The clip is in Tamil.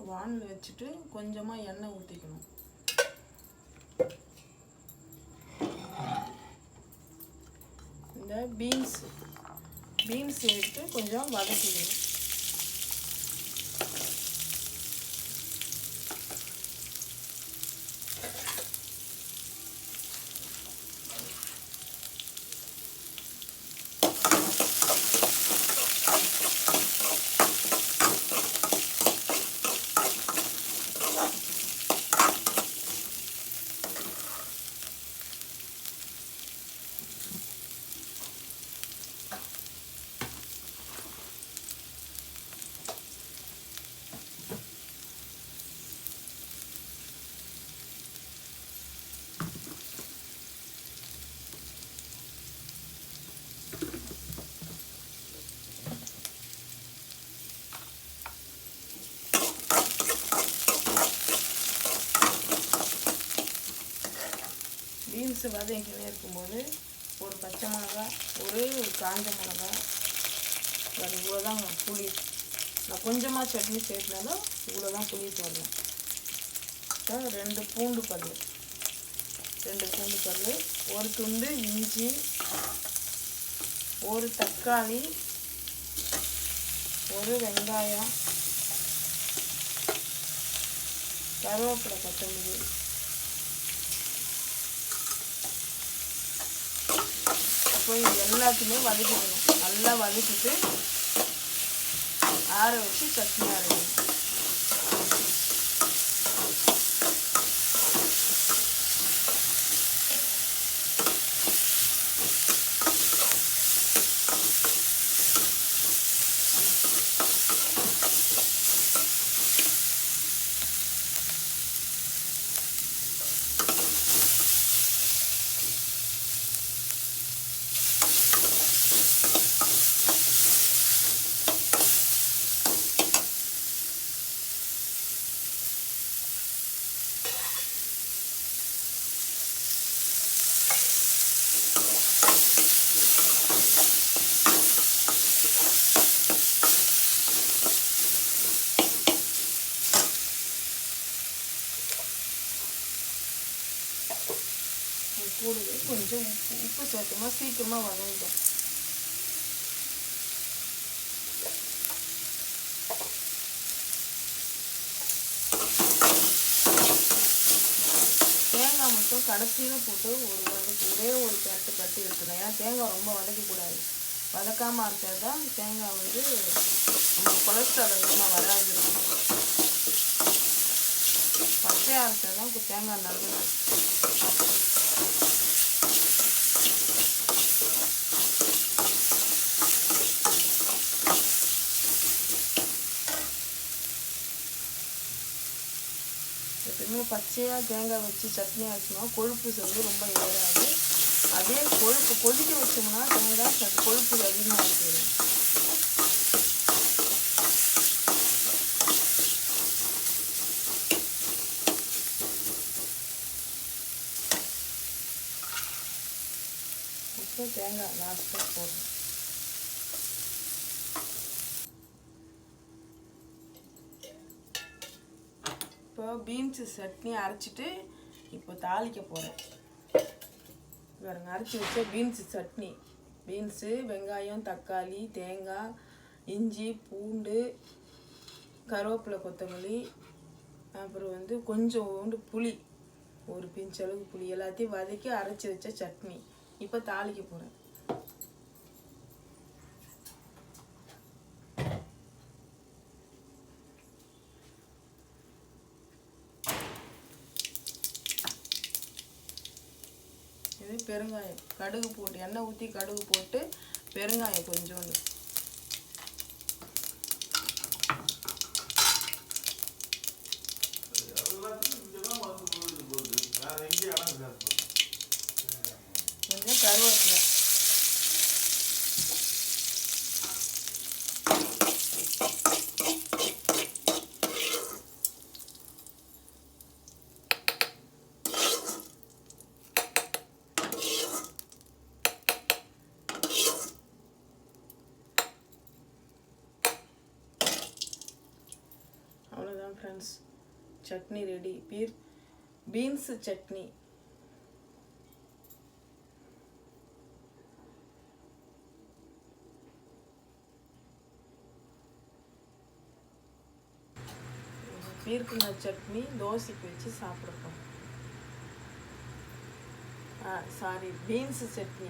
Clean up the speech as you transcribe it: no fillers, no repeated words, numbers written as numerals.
வானல் வச்சுட்டு கொஞ்சமாக எண்ணெய் ஊற்றிக்கணும். இந்த பீன்ஸ் எடுத்து கொஞ்சம் வதக்கிக்கணும். பீன்ஸு வதங்கினே இருக்கும்போது ஒரு பச்சை மிளகாய், ஒரே ஒரு காஞ்ச மிளகாய், அது இவ்வளோதான் புளி. நான் கொஞ்சமாக சட்னி சேர்த்துனாலும் இவ்வளோதான் புளி போடுறேன். ரெண்டு பூண்டு பல், ஒரு துண்டு இஞ்சி, ஒரு தக்காளி, ஒரு வெங்காயம், கருவேப்பிலை, கொத்தமல்லி. இப்போ இது எல்லாத்தையுமே வதக்கிக்கணும். நல்லா வதக்கிட்டு ஆற வச்சு சட்னி அரைக்கணும். கூடவே கொஞ்சம் உப்பு சேர்த்தோமா சீக்கிரமாக வதங்கிடும். தேங்காய் மட்டும் கடைசியில் போட்டு ஒரே ஒரு கட்டு கட்டி எடுத்துடும். ஏன்னா தேங்காய் ரொம்ப வதக்கக்கூடாது. வதக்காமல் அரைச்சது தான் தேங்காய் வந்து நமக்கு கொலஸ்ட்ரால் அதிகமாக வராது இருக்கும். பச்சையாக அரைச்சது தான் இப்போ தேங்காய் நல்லது. எப்பவுமே பச்சையாக தேங்காய் வச்சு சட்னி ஆச்சுன்னா கொழுப்பு வந்து ரொம்ப ஏறாது. அதே கொழுப்பு கொதிக்க வச்சோம்னா தேங்காய் கொழுப்பு அதிகமாக போயிடும். இப்போ தேங்காய் லாஸ்ட்டாக போடுறோம். இப்போ பீன்ஸு சட்னி அரைச்சிட்டு இப்போ தாளிக்க போகிறேன். பாருங்க, அரைச்சி வச்ச பீன்ஸு சட்னி. பீன்ஸு, வெங்காயம், தக்காளி, தேங்காய், இஞ்சி, பூண்டு, கருவேப்பிலை, கொத்தமல்லி, அப்புறம் வந்து கொஞ்சோண்டு புளி, ஒரு பிஞ்சளவுக்கு புளி எல்லாத்தையும் வதக்கி அரைச்சி வச்ச சட்னி. இப்போ தாளிக்க போகிறேன். இது பெருங்காயம், கடுகு போட்டு எண்ணெய் ஊற்றி கடுகு போட்டு பெருங்காயம் கொஞ்சோண்டு. கொஞ்சம் கருவேப்பிலை. Friends, chutney ready. Beans chutney. பீர்க்கங்காய் சட்னி தோசைக்கு வச்சு சாப்பிடுறோம். Sorry, beans chutney.